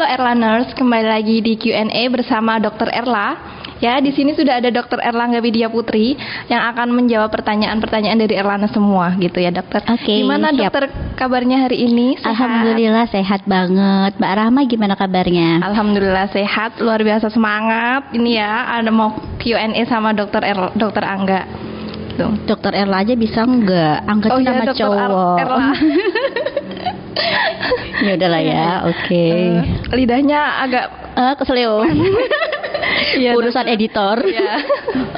Erlaners, kembali lagi di Q&A bersama Dr. Erla. Ya, di sini sudah ada Dr. Erlangga Widya Putri yang akan menjawab pertanyaan-pertanyaan dari Erlana semua gitu ya, Dokter. Oke, gimana siap. Dokter kabarnya hari ini? Sehat? Alhamdulillah sehat banget. Mbak Rahma gimana kabarnya? Alhamdulillah sehat, luar biasa semangat. Ini ya, ada mau Q&A sama Dr. Angga. Gitu. Dokter Erla aja bisa enggak? Angkat nama Dr. cowok. Erla. Ya udahlah ya, oke. Lidahnya agak Keselio. ya, Urusan Dokter. editor. Ya.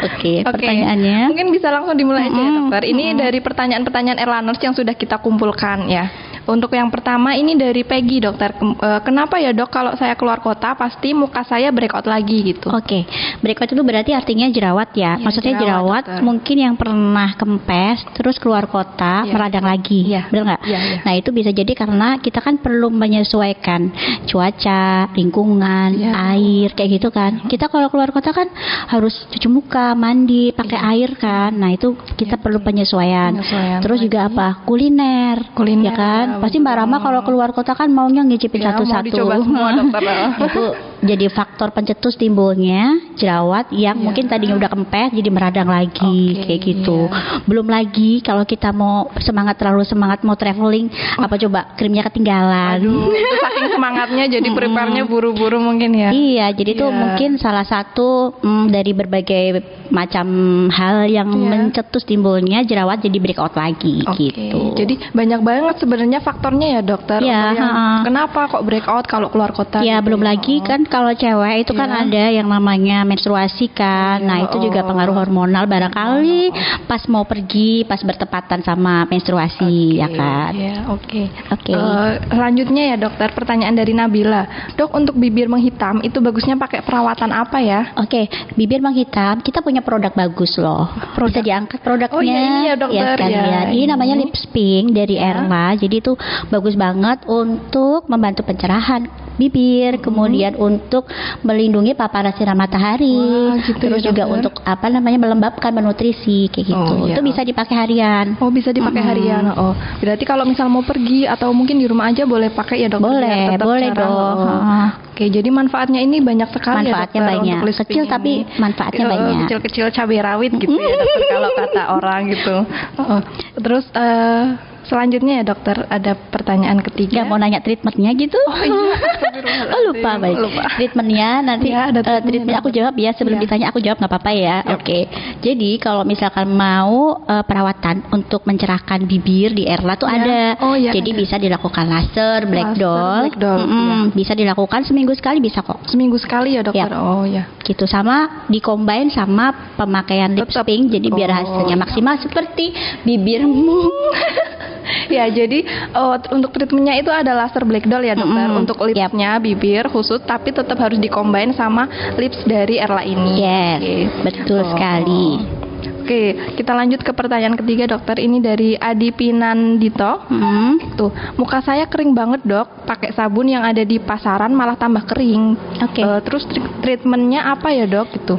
Oke, pertanyaannya. Mungkin bisa langsung dimulai aja ya, Dokter. Ini dari pertanyaan-pertanyaan Erlaners yang sudah kita kumpulkan ya. Untuk yang pertama ini dari Peggy, Dokter. Kenapa ya, Dok, kalau saya keluar kota pasti muka saya breakout lagi gitu? Oke, breakout itu berarti artinya jerawat ya. Iya, Maksudnya jerawat, jerawat mungkin yang pernah kempes terus keluar kota Iya. meradang lagi. Iya. Benar nggak? Iya, iya. Nah, itu bisa jadi karena kita kan perlu menyesuaikan cuaca, lingkungan, Iya. air kayak gitu kan. Kita kalau keluar kota kan harus cuci muka, mandi, pakai air kan. Nah, itu kita perlu penyesuaian. Terus juga apa? Kuliner ya kan? Pasti Mbak Rama kalau keluar kota kan maunya ngicipin Ya, satu-satu. mau dicoba semua, Dokter. Itu jadi faktor pencetus timbulnya jerawat yang Iya. mungkin tadinya udah kempes jadi meradang lagi Oke, kayak gitu. iya. Belum lagi kalau kita mau terlalu semangat mau traveling, apa coba krimnya ketinggalan. Aduh, itu saking semangatnya jadi prepare-nya buru-buru mungkin ya. Iya, jadi itu Iya. mungkin salah satu dari berbagai macam hal yang Iya. mencetus timbulnya jerawat jadi breakout lagi Oke, gitu. jadi banyak banget sebenarnya faktornya ya, Dokter. Iya, Untuk yang ha-ha. kenapa kok breakout kalau keluar kota? Ya, gitu belum lagi kan kalau cewek itu kan Iya. ada yang namanya menstruasi kan. Iya, Nah, itu juga pengaruh hormonal barangkali pas mau pergi pas bertepatan sama menstruasi ya kan. Iya, oke. Oke. Selanjutnya ya, Dokter, pertanyaan dari Nabila. Dok, untuk bibir menghitam itu bagusnya pakai perawatan apa ya? Oke, bibir menghitam, kita punya produk bagus loh. Bisa diangkat produknya. Oh, iya, ini ya, Dokter, sekalian. ya. Ini namanya Ini. Lips Pink dari Erla. Jadi itu bagus banget untuk membantu pencerahan bibir, kemudian untuk melindungi paparan sinar matahari. Wah, gitu Terus ya, juga Dokter. untuk melembabkan, menutrisi kayak gitu. Oh, iya. Itu bisa dipakai harian. Oh, bisa dipakai harian. Oh, berarti kalau misal mau pergi atau mungkin di rumah aja boleh pakai ya, Dokter? Boleh, biar tetap boleh cerah. dong. Oh. Oke, jadi manfaatnya ini banyak sekali Manfaatnya ya, Dokter, banyak. untuk Lips Kecil Pink tapi ini. manfaatnya banyak. Kecil-kecil cabai rawit gitu ya, Dokter, kalau kata orang gitu. Oh. Terus selanjutnya ya, Dokter, ada pertanyaan ketiga. Nggak mau nanya treatmentnya gitu? Oh iya, astagfirullahaladzim. Oh, lupa baik. Lupa. Treatmentnya nanti Ya, ada treatmentnya, aku Dokter. jawab ya sebelum Iya. ditanya aku jawab nggak apa-apa ya. Yap. Oke. Jadi kalau misalkan mau perawatan untuk mencerahkan bibir di Erla tuh Ya. ada. Oh, iya, Jadi ada. bisa dilakukan laser, black Laser, doll. black doll, iya. Bisa dilakukan seminggu sekali bisa kok. Seminggu sekali ya, Dokter? Yap. Oh ya. Gitu sama dicombine sama pemakaian lips Tetap. pink jadi biar Oh. hasilnya maksimal seperti bibirmu. Ya, jadi untuk treatmentnya itu ada laser black doll ya, Dokter. Untuk lipsnya bibir khusus, tapi tetap harus dicombine sama lips dari Erla ini. Yes, Oke. betul Oh. sekali. Oke, kita lanjut ke pertanyaan ketiga, Dokter. Ini dari Adi Pinandito. Tuh, muka saya kering banget, Dok. Pakai sabun yang ada di pasaran malah tambah kering. Oke. Terus treatmentnya apa ya, Dok? Gitu.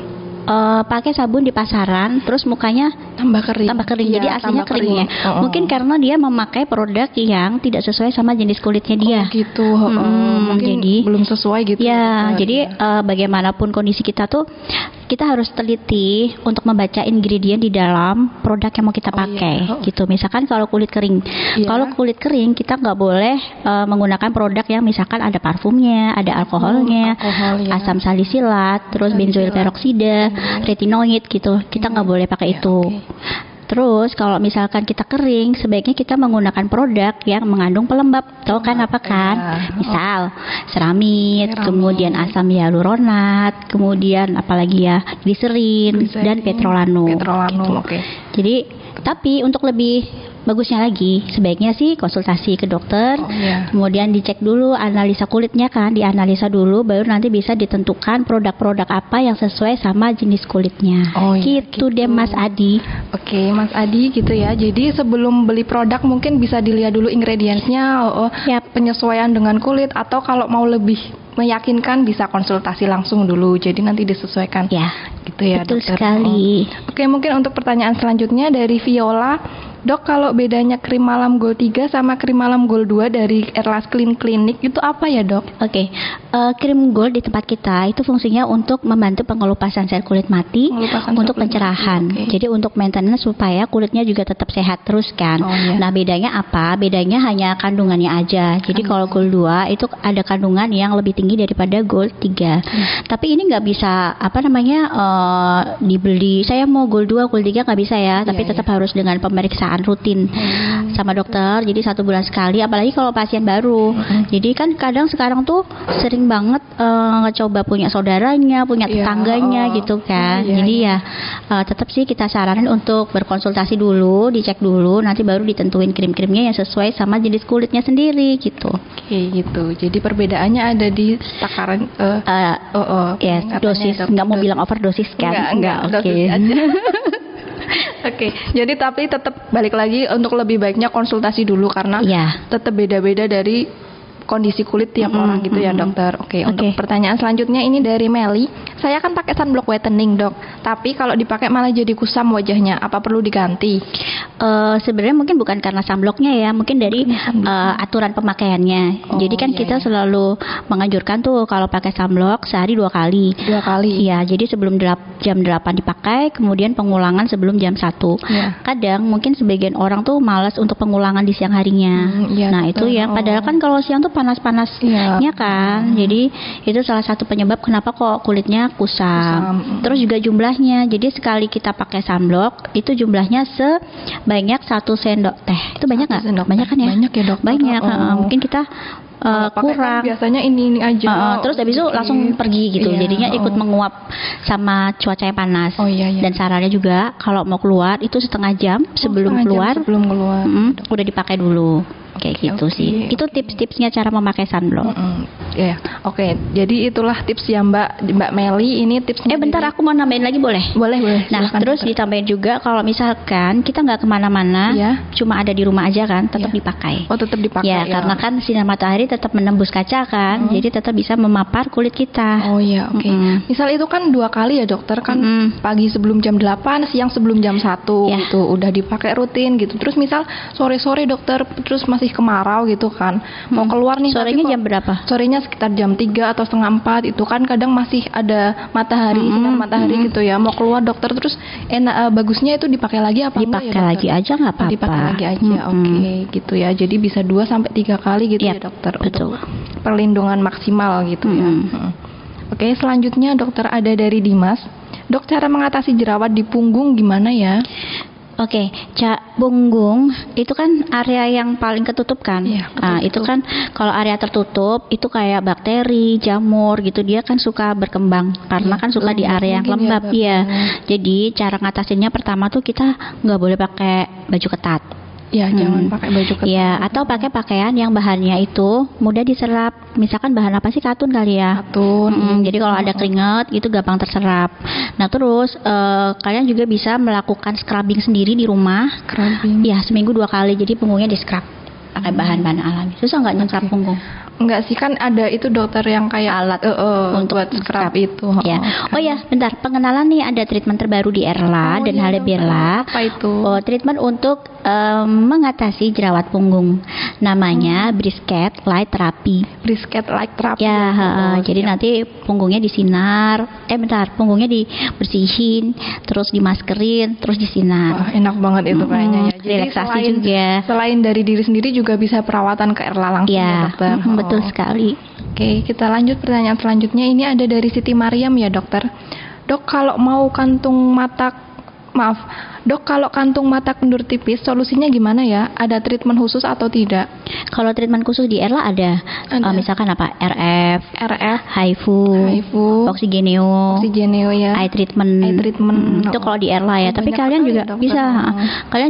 Pakai sabun di pasaran terus mukanya Tambah kering. jadi Iya, aslinya tambah kering ya. Mungkin karena dia memakai produk yang tidak sesuai sama jenis kulitnya dia. Oh, gitu. Mungkin jadi belum sesuai gitu. ya, Dokter. jadi bagaimanapun kondisi kita tuh kita harus teliti untuk membaca ingredient di dalam produk yang mau kita pakai gitu. Misalkan kalau kulit kering. Iya. Kalau kulit kering kita nggak boleh menggunakan produk yang misalkan ada parfumnya, ada alkoholnya, alkohol, ya. asam salisilat, terus benzoil peroksida, retinoid gitu. Kita nggak boleh pakai itu. Terus kalau misalkan kita kering, sebaiknya kita menggunakan produk yang mengandung pelembab. Tahu kan apa kan? Misal seramid, kemudian asam hyaluronat, kemudian apalagi ya gliserin dan petrolanum. Petrolanum, oke. Jadi tapi untuk lebih bagusnya lagi, sebaiknya sih konsultasi ke dokter. Oh, iya. Kemudian dicek dulu analisa kulitnya kan, dianalisa dulu baru nanti bisa ditentukan produk-produk apa yang sesuai sama jenis kulitnya. Oh, iya, gitu deh Mas Adi. Oke, Mas Adi gitu ya. Jadi sebelum beli produk mungkin bisa dilihat dulu ingredientsnya, Yap. penyesuaian dengan kulit, atau kalau mau lebih meyakinkan bisa konsultasi langsung dulu. Jadi nanti disesuaikan. Ya. Gitu ya, Betul Dokter. sekali. Oke, mungkin untuk pertanyaan selanjutnya dari Viola. Dok, kalau bedanya krim malam Gold 3 sama krim malam Gold 2 dari Airlast Clean Clinic itu apa ya, Dok? Oke, krim gold di tempat kita itu fungsinya untuk membantu pengelupasan sel kulit mati, untuk pencerahan. Jadi untuk maintenance supaya kulitnya juga tetap sehat terus kan. Nah, bedanya apa? Bedanya hanya kandungannya aja. Jadi kalau Gold 2 itu ada kandungan yang lebih tinggi daripada Gold 3. Tapi ini nggak bisa dibeli. Saya mau Gold 2, Gold 3 nggak bisa ya. Tapi tetap harus dengan pemeriksaan rutin sama dokter. Jadi 1 bulan sekali. Apalagi kalau pasien baru. Jadi kan kadang sekarang tuh sering banget ngecoba punya saudaranya, punya tetangganya gitu kan. Jadi tetap sih kita saranin untuk berkonsultasi dulu, dicek dulu, nanti baru ditentuin krim-krimnya yang sesuai sama jenis kulitnya sendiri gitu. Oke, gitu. Jadi perbedaannya ada di takaran dosis. Nggak mau bilang overdosis kan? Enggak. Oke. Oke, jadi tapi tetap balik lagi untuk lebih baiknya konsultasi dulu karena tetap beda-beda dari kondisi kulit tiap orang gitu ya, dokter. Oke, untuk pertanyaan selanjutnya ini dari Meli. Saya kan pakai sunblock whitening, Dok. Tapi kalau dipakai malah jadi kusam wajahnya. Apa perlu diganti? Sebenarnya mungkin bukan karena sunblocknya ya, mungkin dari aturan pemakaiannya. Jadi kan kita selalu menganjurkan tuh kalau pakai sunblock sehari 2 kali. 2 kali. Iya, jadi sebelum jam 8 dipakai, kemudian pengulangan sebelum jam 1. Kadang mungkin sebagian orang tuh malas untuk pengulangan di siang harinya. Nah, itu yang padahal kan kalau siang tuh panas-panasnya kan. Jadi itu salah satu penyebab kenapa kok kulitnya kusam. Terus juga jumlahnya. Jadi sekali kita pakai sunblock itu jumlahnya sebanyak 1 sendok teh. Itu banyak nggak? Banyak kan ya? Banyak ya, Dok. Banyak. Mungkin kita kurang. Kan biasanya ini aja. Terus habis itu langsung pergi gitu. Jadinya ikut menguap sama cuaca yang panas. Dan sarannya juga kalau mau keluar itu setengah jam sebelum keluar. Udah dipakai dulu. Kayak gitu sih. Itu tips-tipsnya cara memakai sunblock. Oke. Jadi itulah tips ya Mbak Meli. Ini tipsnya. Bentar, aku mau nambahin lagi boleh? Boleh. Nah, terus ditambahin juga kalau misalkan kita nggak kemana-mana, cuma ada di rumah aja kan, tetap dipakai. Tetap dipakai. Ya, karena kan sinar matahari tetap menembus kaca kan, jadi tetap bisa memapar kulit kita. Oke. Misal itu kan 2 kali ya, dokter kan pagi sebelum jam 8, siang sebelum jam 1 gitu. Udah dipakai rutin gitu. Terus misal sore-sore dokter, terus masih kemarau gitu kan, mau keluar nih. Sorenya jam berapa? Sorenya sekitar jam 3 atau setengah 4. Itu kan kadang masih ada matahari, sinar matahari gitu ya. Mau keluar dokter, terus bagusnya itu dipakai lagi apa enggak ya, dipakai lagi aja nggak apa-apa. Dipakai lagi aja. Oke, gitu ya. Jadi bisa 2 sampai 3 kali gitu ya, dokter. Betul. Untuk perlindungan maksimal gitu ya. Oke, selanjutnya dokter ada dari Dimas. Dok, cara mengatasi jerawat di punggung gimana ya? Oke, punggung itu kan area yang paling ketutup kan. Itu kan kalau area tertutup itu kayak bakteri, jamur gitu, dia kan suka berkembang karena kan suka di area yang lembab Jadi cara ngatasinnya pertama tuh kita nggak boleh pakai baju ketat. Jangan pakai baju ketat. Atau pakai pakaian yang bahannya itu mudah diserap. Misalkan bahan apa sih? Katun kali ya. Katun. Jadi kalau ada keringat itu gampang terserap. Nah, terus kalian juga bisa melakukan scrubbing sendiri di rumah. Scrubbing. Seminggu 2 kali. Jadi punggungnya di scrub pakai bahan-bahan alami. Susah nggak nyesrap punggung? Enggak sih, kan ada itu dokter yang kayak alat untuk buat scrub itu. Bentar, pengenalan nih, ada treatment terbaru di Erla dan Halebirla. Apa itu? Treatment untuk mengatasi jerawat punggung. Namanya Brisket Light Therapy. Brisket Light Therapy. Jadi nanti punggungnya disinar. Punggungnya dibersihin, terus dimaskerin, terus disinar. Wah, enak banget itu kayaknya ya. Jadi relaksasi juga. Selain dari diri sendiri juga bisa perawatan ke Erla langsung ya, dokter. Betul sekali. Oke, kita lanjut pertanyaan selanjutnya. Ini ada dari Siti Mariam ya, dokter. Dok, kalau kalau kantung mata kendur tipis, solusinya gimana ya? Ada treatment khusus atau tidak? Kalau treatment khusus di Erla ada. Misalkan apa? RF, HIFU, Oxygeneo ya. Eye treatment. Itu kalau di Erla ya. Tapi kalian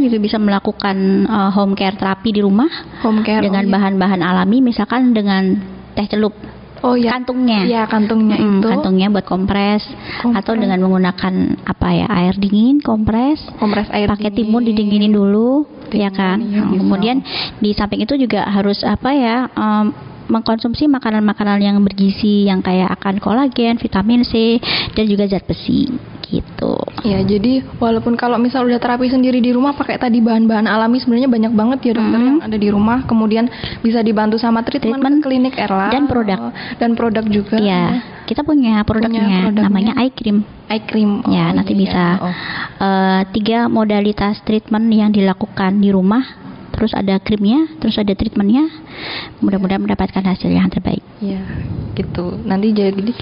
juga bisa melakukan home care terapi di rumah. Dengan bahan-bahan alami, misalkan dengan teh celup. Kantungnya. Itu. Kantungnya buat kompres. Atau dengan menggunakan air dingin, kompres air pakai timun didinginin dulu, kan. Kemudian di samping itu juga harus mengkonsumsi makanan-makanan yang bergizi yang kayak akan kolagen, vitamin C dan juga zat besi. gitu. Ya, jadi walaupun kalau misal udah terapi sendiri di rumah pakai tadi bahan-bahan alami, sebenarnya banyak banget ya dokter yang ada di rumah. Kemudian bisa dibantu sama treatment ke klinik Erla dan produk juga. Ya, kita punya produknya, namanya eye cream. Eye cream. Ya, nanti bisa 3 modalitas treatment yang dilakukan di rumah. Terus ada krimnya, terus ada treatmentnya. Mudah-mudahan mendapatkan hasil yang terbaik. Ya, gitu. Nanti jadi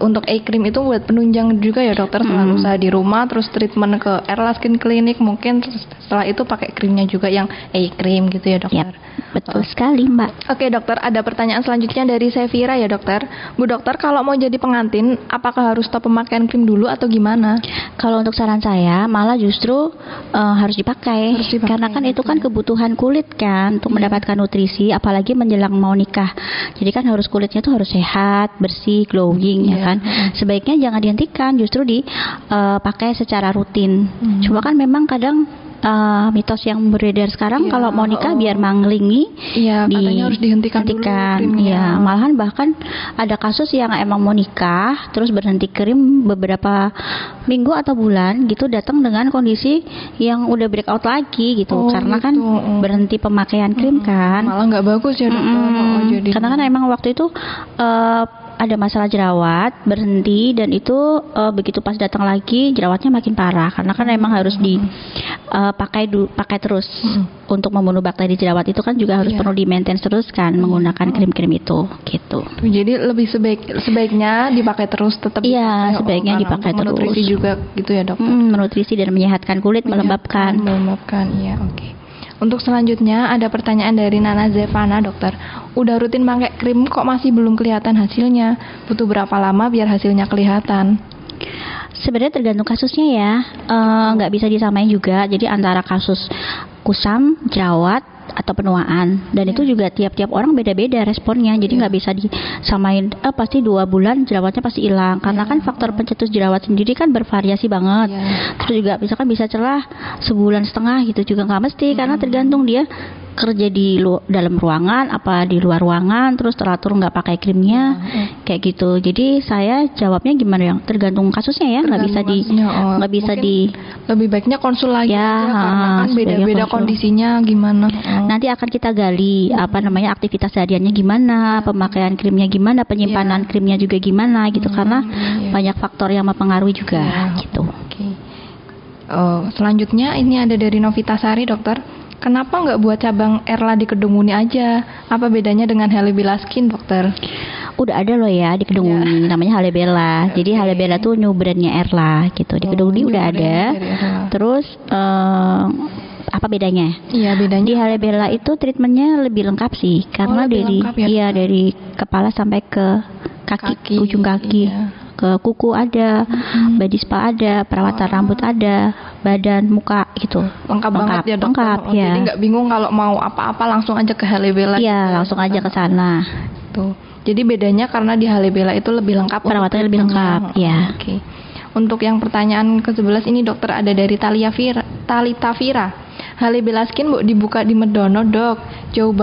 untuk eye cream itu buat penunjang juga ya dokter, selalu usaha di rumah, terus treatment ke Erla Skin Clinic mungkin, terus setelah itu pakai krimnya juga yang eye cream gitu ya dokter. Yap, betul sekali Mbak. Oke dokter, ada pertanyaan selanjutnya dari Sevira ya dokter. Bu dokter, kalau mau jadi pengantin, apakah harus stop pemakaian krim dulu atau gimana? Kalau untuk saran saya, malah justru harus dipakai. Karena kan itu kan kebutuhan kulit kan untuk mendapatkan nutrisi, apalagi menjelang mau nikah. Jadi kan harus kulitnya tuh harus sehat, bersih, glowing ya kan. Sebaiknya jangan dihentikan, justru dipakai secara rutin. Cuma kan memang kadang mitos yang beredar sekarang kalau mau nikah biar manglingi, katanya harus dihentikan dulu krimnya. Malahan bahkan ada kasus yang emang mau nikah terus berhenti krim beberapa minggu atau bulan gitu, datang dengan kondisi yang udah breakout lagi gitu, karena kan berhenti pemakaian krim kan. Malah nggak bagus ya dokter. Jadi karena kan emang waktu itu ada masalah jerawat, berhenti, dan itu begitu pas datang lagi jerawatnya makin parah, karena kan emang harus pakai terus untuk membunuh bakteri jerawat. Itu kan juga harus perlu di maintain terus kan menggunakan krim-krim itu gitu. Jadi lebih sebaiknya dipakai terus, tetap sebaiknya dipakai terus. Menutrisi juga gitu ya dokter. Menutrisi dan menyehatkan kulit, melembabkan. Iya, oke. Untuk selanjutnya ada pertanyaan dari Nana Zevana dokter. Udah rutin pakai krim kok masih belum kelihatan hasilnya? Butuh berapa lama biar hasilnya kelihatan? Sebenarnya tergantung kasusnya ya, nggak bisa disamain juga. Jadi antara kasus kusam, jerawat, atau penuaan, dan itu juga tiap-tiap orang beda-beda responnya. Jadi nggak bisa disamain. Pasti 2 bulan jerawatnya pasti hilang, karena kan faktor pencetus jerawat sendiri kan bervariasi banget. Terus juga bisa celah sebulan setengah gitu juga nggak mesti, karena tergantung dia kerja di dalam ruangan apa di luar ruangan, terus teratur nggak pakai krimnya, kayak gitu. Jadi saya jawabnya gimana ya, tergantung kasusnya ya, nggak bisa di lebih baiknya konsul lagi karena kan beda-beda kondisinya gimana. Nanti akan kita gali aktivitas hariannya gimana, pemakaian krimnya gimana, penyimpanan krimnya juga gimana gitu, karena banyak faktor yang mempengaruhi juga gitu. Selanjutnya ini ada dari Novita Sari dokter. Kenapa nggak buat cabang Erla di Kedunguni aja? Apa bedanya dengan Halebella Skin, dokter? Udah ada loh ya di Kedunguni, namanya Halebella. Jadi Halebella tuh new brandnya Erla gitu. Di Kedunguni udah ada. Terus apa bedanya? Iya, bedanya. Di Halebella itu treatmentnya lebih lengkap sih, karena dari kepala sampai ke kaki. Ujung kaki. Ke kuku ada, body spa ada, perawatan rambut ada, badan, muka gitu. Lengkap banget ya dokter. Ya. Jadi nggak bingung kalau mau apa-apa langsung aja ke Halebella. Iya, langsung aja ke sana. Tuh. Jadi bedanya karena di Halebella itu lebih lengkap. Perawatannya lebih lengkap, ya. Oke. Untuk yang pertanyaan ke-11 ini dokter, ada dari Talita Vira. Halebella Skin dibuka di Medono dok, jauh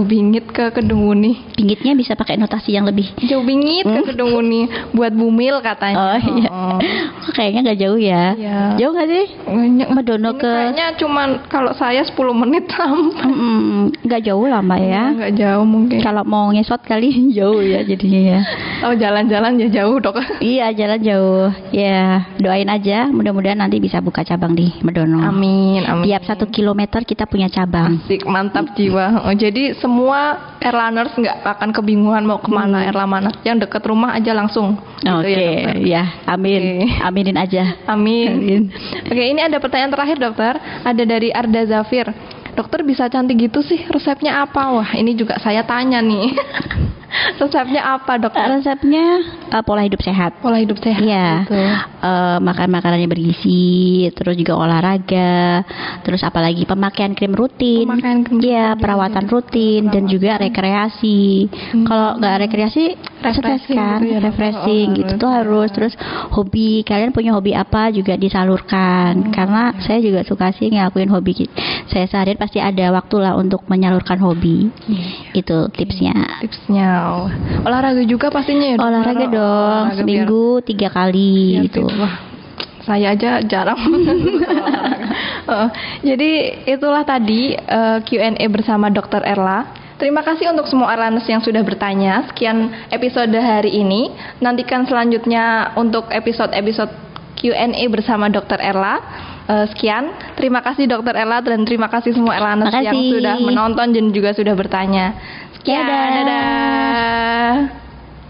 bingit ke Kedunguni. Bingitnya bisa pakai notasi yang lebih jauh bingit ke Kedunguni buat bumil katanya. Kayaknya nggak jauh ya. Jauh nggak sih Medono ke? Kayaknya cuman kalau saya 10 menit sampai. Nggak jauh lah mbak ya. Nggak jauh mungkin. Kalau mau ngesot kali jauh ya jadinya ya. Oh jalan-jalan ya jauh dok. Iya jalan jauh. Ya doain aja, mudah-mudahan nanti bisa buka cabang di Medono. Amin. Tiap 1 kilometer kita punya cabang. Asik, mantap jiwa. Jadi semua Erlaners nggak akan kebingungan mau kemana Erla mana. Yang dekat rumah aja langsung. Oke, ya, amin. Aminin aja. Amin. Oke, ini ada pertanyaan terakhir dokter. Ada dari Arda Zafir. Dokter bisa cantik gitu sih, resepnya apa? Wah, ini juga saya tanya nih. Resepnya apa dokter? Resepnya pola hidup sehat. Pola hidup sehat. Iya. Gitu. Makan makanannya bergizi, terus juga olahraga, terus apalagi pemakaian krim rutin. Iya, perawatan rutin dan juga rekreasi. Kalau nggak rekreasi, stres kan, refreshing gitu tuh harus. Terus hobi, kalian punya hobi apa juga disalurkan. Karena saya juga suka sih ngelakuin hobi. Saya seharian pasti ada waktu lah untuk menyalurkan hobi. Itu tipsnya. Olahraga juga pastinya ya. Olahraga dong, seminggu 3 kali gitu. wah, saya aja jarang. Jadi itulah tadi Q&A bersama Dr. Erla. Terima kasih untuk semua Erlaners yang sudah bertanya. Sekian episode hari ini. Nantikan selanjutnya untuk episode-episode Q&A bersama Dr. Erla. Sekian. Terima kasih Dr. Erla dan terima kasih semua Erlaners yang sudah menonton dan juga sudah bertanya. Sekian. Dadah.